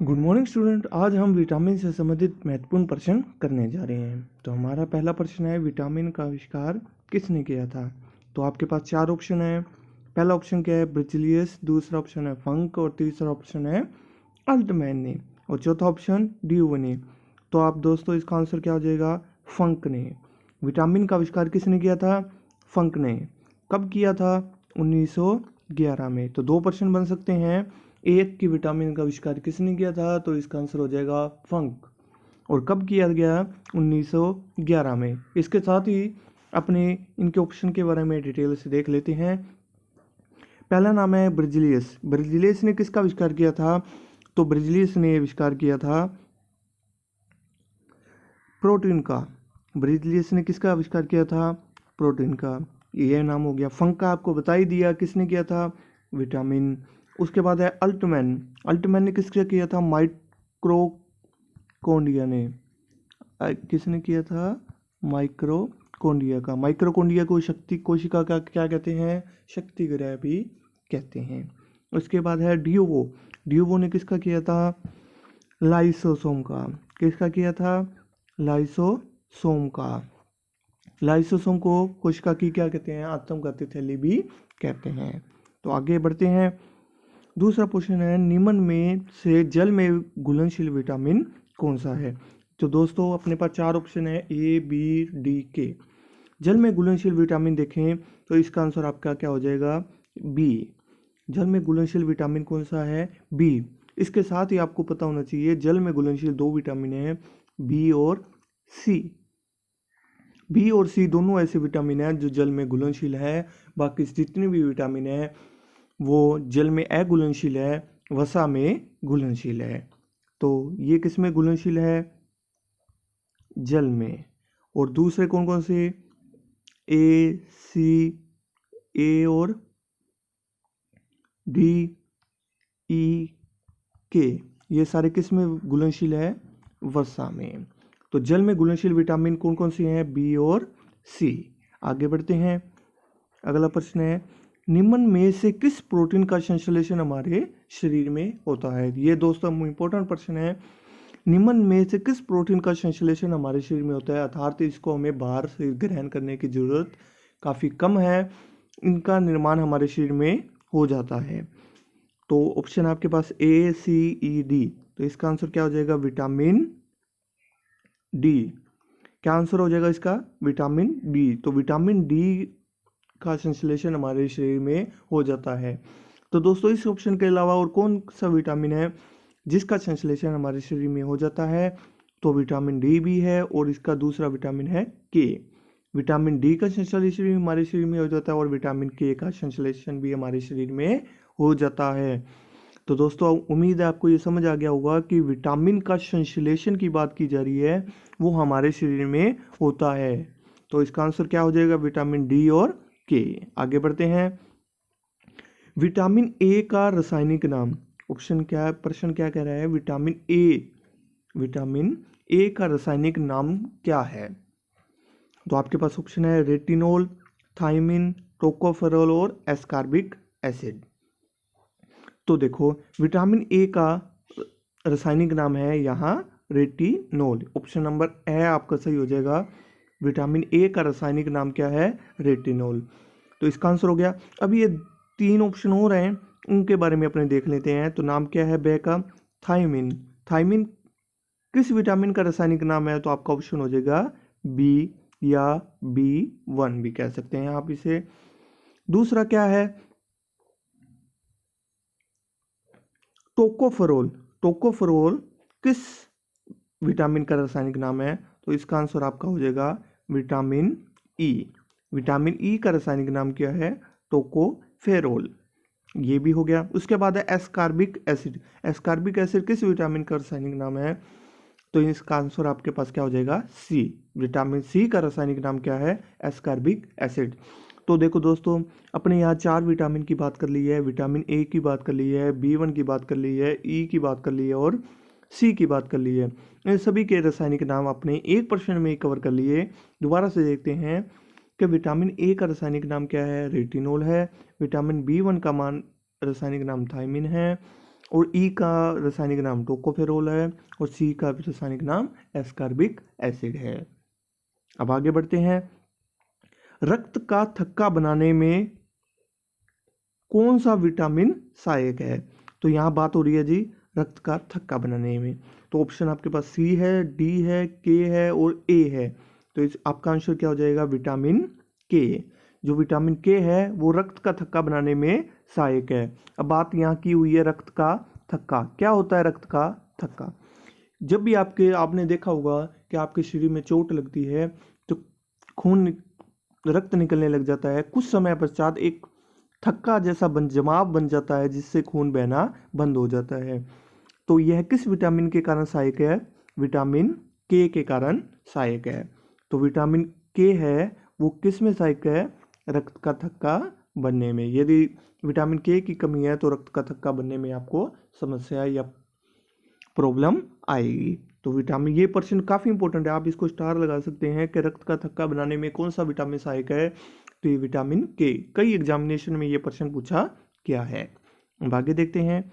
Good morning student. आज हम vitamin से संबंधित महत्वपूर्ण प्रश्न करने जा रहे हैं। तो हमारा पहला प्रश्न है, विटामिन का आविष्कार किसने किया था। तो आपके पास चार ऑप्शन है। पहला ऑप्शन क्या है, ब्रिजिलियस, दूसरा ऑप्शन है फंक, और तीसरा ऑप्शन है अल्टमैन ने, और चौथा ऑप्शन ड्यूव ने। तो आप दोस्तों इसका आंसर क्या हो जाएगा, फंक ने। विटामिन का आविष्कार किसने किया था, फंक ने। कब किया था, 1911 में। तो दो प्रश्न बन सकते हैं, एक कि विटामिन का आविष्कार किसने किया था, तो इसका आंसर हो जाएगा फंक। और कब किया गया, 1911 में। इसके साथ ही अपने इनके ऑप्शन के बारे में डिटेल से देख लेते हैं। पहला नाम है ब्रिजिलियस। ब्रिजिलियस ने किसका आविष्कार किया था, तो ब्रिजिलियस ने आविष्कार किया था प्रोटीन का। ब्रिजिलियस ने किसका आविष्कार किया था, प्रोटीन का। यह नाम हो गया। फंक का आपको बता ही दिया किसने किया था, विटामिन। उसके बाद है अल्टमैन। अल्टमैन ने किसका किया था, माइक्रोकोंडिया ने। किसने किया था, माइक्रोकोंडिया का। माइक्रोकोंडिया को शक्ति कोशिका का क्या कहते हैं, शक्ति ग्रह भी कहते हैं। उसके बाद है ड्यूवो। ड्यूवो ने किसका किया था, लाइसोसोम का। किसका किया था, लाइसोसोम का। लाइसोसोम को कोशिका की क्या कहते हैं, आत्मघाती थैली भी कहते हैं। तो आगे बढ़ते हैं। दूसरा क्वेश्चन है, निम्न में से जल में घुलनशील विटामिन कौन सा है। तो दोस्तों अपने पास चार ऑप्शन है, ए बी डी के। जल में घुलनशील विटामिन देखें तो इसका आंसर आपका क्या हो जाएगा, बी। जल में घुलनशील विटामिन कौन सा है, बी। इसके साथ ही आपको पता होना चाहिए जल में घुलनशील दो विटामिन है, बी और सी। बी और सी दोनों ऐसे विटामिन हैं जो जल में घुलनशील है। बाकी जितनी भी विटामिन है वो जल में अघुलनशील है, वसा में घुलनशील है। तो ये किस में घुलनशील है, जल में। और दूसरे कौन कौन से, ए सी, ए और डी, ई, के, ये सारे किस में घुलनशील है, वसा में। तो जल में घुलनशील विटामिन कौन कौन से हैं, बी और सी। आगे बढ़ते हैं। अगला प्रश्न है, निम्न में से किस प्रोटीन का संश्लेषण हमारे शरीर में होता है। ये दोस्तों इंपॉर्टेंट प्रश्न है। निम्न में से किस प्रोटीन का संश्लेषण हमारे शरीर में होता है, अर्थात इसको हमें बाहर से ग्रहण करने की जरूरत काफ़ी कम है, इनका निर्माण हमारे शरीर में हो जाता है। तो ऑप्शन आपके पास ए सी ई डी। तो इसका आंसर क्या हो जाएगा, विटामिन डी। क्या आंसर हो जाएगा इसका, विटामिन डी। तो विटामिन डी का संश्लेषण हमारे शरीर में हो जाता है। तो दोस्तों इस ऑप्शन के अलावा और कौन सा विटामिन है जिसका संश्लेषण हमारे शरीर में हो जाता है, तो विटामिन डी भी है, और इसका दूसरा विटामिन है के। विटामिन डी का संश्लेषण हमारे शरीर में हो जाता है और विटामिन के का संश्लेषण भी हमारे शरीर में हो जाता है। तो दोस्तों उम्मीद है आपको ये समझ आ गया होगा कि विटामिन का संश्लेषण की बात की जा रही है, वो हमारे शरीर में होता है। तो इसका आंसर क्या हो जाएगा, विटामिन डी और के। आगे बढ़ते हैं। विटामिन ए का रासायनिक नाम। ऑप्शन क्या है, प्रश्न क्या कह रहा है, विटामिन ए, विटामिन ए का रासायनिक नाम क्या है। तो आपके पास ऑप्शन है रेटिनोल, थायमिन, टोकोफेरोल और एस्कॉर्बिक एसिड। तो देखो विटामिन ए का रासायनिक नाम है यहाँ रेटिनोल। ऑप्शन नंबर ए आपका सही हो जाएगा। विटामिन ए का रासायनिक नाम क्या है, रेटिनोल। तो इसका आंसर हो गया। अब ये तीन ऑप्शन हो रहे हैं, उनके बारे में अपने देख लेते हैं। तो नाम क्या है बे का, थायमिन। थायमिन किस विटामिन का रासायनिक नाम है, तो आपका ऑप्शन हो जाएगा बी, या B1 भी कह सकते हैं आप इसे। दूसरा क्या है, टोकोफेरोल। टोकोफेरोल किस विटामिन का रासायनिक नाम है, तो इसका आंसर आपका हो जाएगा विटामिन ई। विटामिन ई का रासायनिक नाम क्या है, टोकोफेरोल। ये भी हो गया। उसके बाद है एस्कॉर्बिक एसिड। एस्कॉर्बिक एसिड किस विटामिन का रासायनिक नाम है, तो इसका आंसर आपके पास क्या हो जाएगा, सी। विटामिन सी का रासायनिक नाम क्या है, एस्कॉर्बिक एसिड। तो देखो दोस्तों अपने यहाँ चार विटामिन की बात कर ली है, विटामिन ए की बात कर ली है, B1 की बात कर ली है, ई की बात कर ली है और सी की बात कर ली है। इन सभी के रासायनिक नाम आपने एक प्रश्न में कवर कर लिए। दोबारा से देखते हैं कि विटामिन ए का रासायनिक नाम क्या है, रेटिनोल है। विटामिन B1 का रासायनिक नाम थायमिन है। और ई का रासायनिक नाम टोकोफेरोल है और सी का रासायनिक नाम एस्कॉर्बिक एसिड है। अब आगे बढ़ते हैं। रक्त का थक्का बनाने में कौन सा विटामिन सहायक है? तो यहाँ बात हो रही है जी रक्त का थक्का बनाने में। तो ऑप्शन आपके पास सी है, डी है, के है और ए है। तो इस आपका आंसर क्या हो जाएगा? विटामिन के। जो विटामिन के है वो रक्त का थक्का बनाने में सहायक है। अब बात यहाँ की हुई है रक्त का थक्का। क्या होता है रक्त का थक्का? जब भी आपने देखा होगा कि आपके शरीर में चोट लगती है तो खून रक्त निकलने लग जाता है, कुछ समय पश्चात एक थक्का जैसा जमाव बन जाता है जिससे खून बहना बंद हो जाता है। तो यह किस विटामिन के कारण सहायक है? विटामिन के कारण सहायक है। तो विटामिन के है वो किस में सहायक है? रक्त का थक्का बनने में। यदि विटामिन के की कमी है तो रक्त का थक्का बनने में आपको समस्या या प्रॉब्लम आएगी। तो विटामिन, ये प्रश्न काफ़ी इंपॉर्टेंट है, आप इसको स्टार लगा सकते हैं कि रक्त का थक्का बनाने में कौन सा विटामिन सहायक है? तो ये विटामिन के। कई एग्जामिनेशन में ये प्रश्न पूछा गया है। अब आगे देखते हैं।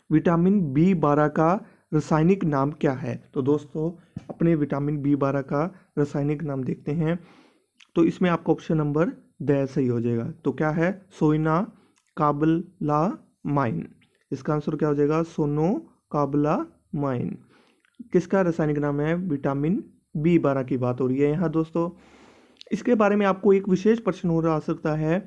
विटामिन B12 का रासायनिक नाम क्या है? तो दोस्तों अपने विटामिन B12 का रासायनिक नाम देखते हैं। तो इसमें आपका ऑप्शन नंबर द सही हो जाएगा। तो क्या है? सोना काबलामाइन। इसका आंसर क्या हो जाएगा? सोनो काबलामाइन। किसका रासायनिक नाम है? विटामिन B12 की बात हो रही है यहाँ दोस्तों। इसके बारे में आपको एक विशेष प्रश्न हो रहा सकता है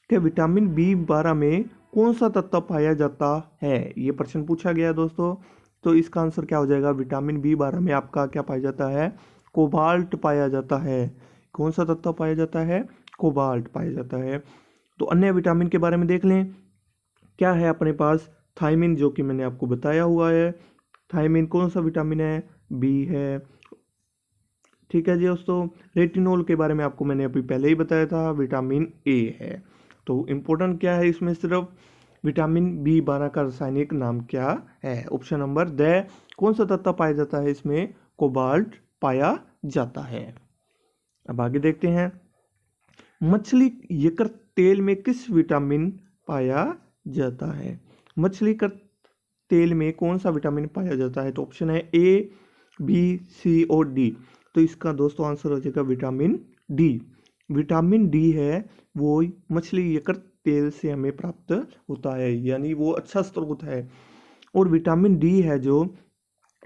कि विटामिन B12 में कौन सा तत्व पाया जाता है? ये प्रश्न पूछा गया है दोस्तों। तो इसका आंसर क्या हो जाएगा? विटामिन B12 में आपका क्या पाया जाता है? कोबाल्ट पाया जाता है। कौन सा तत्व पाया जाता है? कोबाल्ट पाया जाता है। तो अन्य विटामिन के बारे में देख लें। क्या है अपने पास? थायमिन, जो कि मैंने आपको बताया हुआ है। थायमिन कौन सा विटामिन है? बी है। ठीक है जी दोस्तों। रेटिनॉल के बारे में आपको मैंने अभी पहले ही बताया था, विटामिन ए है। तो इम्पोर्टेंट क्या है इसमें? सिर्फ विटामिन B12 का रासायनिक नाम क्या है? Option number the. कौन सा तत्व पाया जाता है इसमें? कोबाल्ट पाया जाता है। अब आगे देखते हैं। मछली यकृत तेल में किस विटामिन पाया जाता है? मछली का तेल में कौन सा विटामिन पाया जाता है? तो ऑप्शन है ए, बी, सी और डी। तो इसका दोस्तों आंसर हो जाएगा विटामिन डी। विटामिन डी है वो मछली यकृत तेल से हमें प्राप्त होता है, यानी वो अच्छा स्रोत है। और विटामिन डी है जो,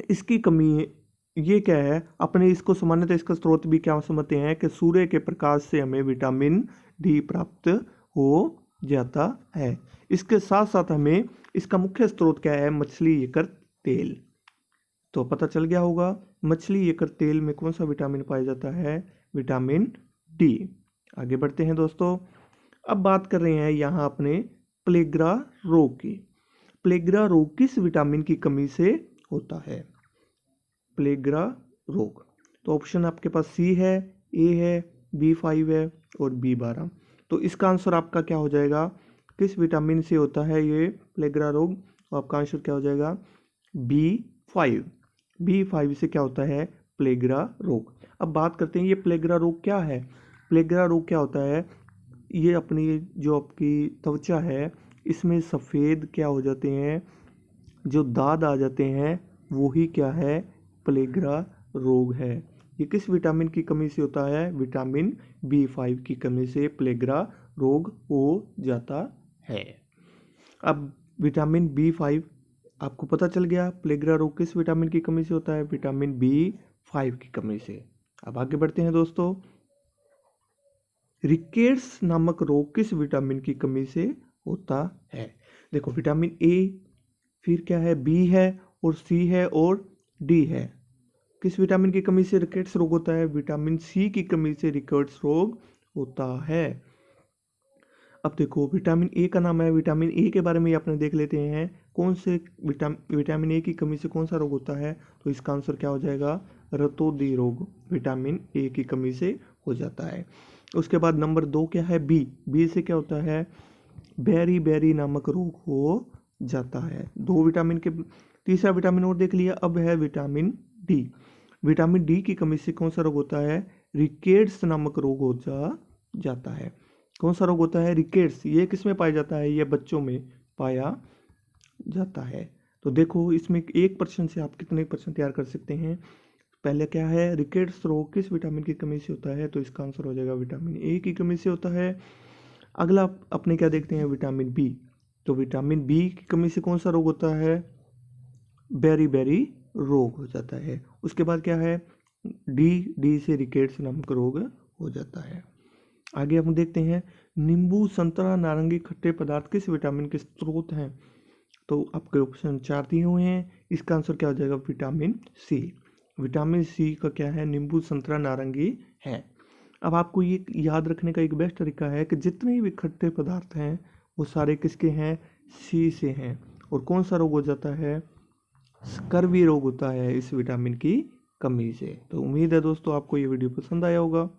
इसकी कमी ये क्या है? अपने इसको सामान्यतः इसका स्रोत भी क्या समझते हैं कि सूर्य के प्रकाश से हमें विटामिन डी प्राप्त हो जाता है। इसके साथ साथ हमें इसका मुख्य स्रोत क्या है? मछली यकृत तेल। तो पता चल गया होगा मछली यकृत तेल में कौन सा विटामिन पाया जाता है? Vitamin D. आगे बढ़ते हैं दोस्तों। अब बात कर रहे हैं यहाँ अपने प्लेग्रा रोग की। प्लेग्रा रोग किस विटामिन की कमी से होता है? प्लेग्रा रोग। तो ऑप्शन आपके पास सी है, ए है, B5 है और B12। तो इसका आंसर आपका क्या हो जाएगा? किस विटामिन से होता है ये प्लेग्रा रोग? तो आपका आंसर क्या हो जाएगा? B5। B5 से क्या होता है? प्लेग्रा रोग। अब बात करते हैं ये प्लेग्रा रोग क्या है। प्लेग्रा रोग क्या होता है? ये अपनी जो आपकी त्वचा है इसमें सफ़ेद क्या हो जाते हैं, जो दाद आ जाते हैं, वो ही क्या है? प्लेग्रा रोग है। ये किस विटामिन की कमी से होता है? विटामिन B5 की कमी से प्लेग्रा रोग हो जाता है। अब विटामिन B5 आपको पता चल गया प्लेग्रा रोग किस विटामिन की कमी से होता है? विटामिन B5 की कमी से। अब आगे बढ़ते हैं दोस्तों। रिकेट्स नामक रोग किस विटामिन की कमी से होता है? देखो विटामिन ए, फिर क्या है? बी है और सी है और डी है। किस विटामिन की कमी से रिकेट्स रोग होता है? विटामिन सी की कमी से रिकेट्स रोग होता है। अब देखो विटामिन ए का नाम है, विटामिन ए के बारे में आपने देख लेते हैं। कौन से विटामिन ए की कमी से कौन सा रोग होता है? तो इसका आंसर क्या हो जाएगा? रतौंधी रोग विटामिन ए की कमी से हो जाता है। उसके बाद नंबर 2 क्या है? बी। बी से क्या होता है? बेरी बेरी नामक रोग हो जाता है। 2 विटामिन के, तीसरा विटामिन और देख लिया। अब है विटामिन डी। विटामिन डी की कमी से कौन सा रोग होता है? रिकेट्स नामक रोग हो जाता है। कौन सा रोग होता है? रिकेट्स। ये किस में पाया जाता है? ये बच्चों में पाया जाता है। तो देखो इसमें 1% से आप कितने % तैयार कर सकते हैं। पहले क्या है, रिकेट्स रोग किस विटामिन की कमी से होता है, तो इसका आंसर हो जाएगा विटामिन ए की कमी से होता है। अगला अपने क्या देखते हैं, विटामिन बी। तो विटामिन बी की कमी से कौन सा रोग होता है, बेरी रोग हो जाता है। उसके बाद क्या है, डी से रिकेट्स नामक रोग हो जाता है। आगे हम देखते हैं, नींबू संतरा नारंगी खट्टे पदार्थ किस विटामिन के स्रोत हैं। तो आपके ऑप्शन 4 दिए हुए हैं, इसका आंसर क्या हो जाएगा, विटामिन सी। विटामिन सी का क्या है, नींबू संतरा नारंगी है। अब आपको ये याद रखने का एक बेस्ट तरीका है कि जितने भी खट्टे पदार्थ हैं वो सारे किसके हैं, सी से हैं। और कौन सा रोग हो जाता है, स्कर्वी रोग होता है इस विटामिन की कमी से। तो उम्मीद है दोस्तों आपको ये वीडियो पसंद आया होगा।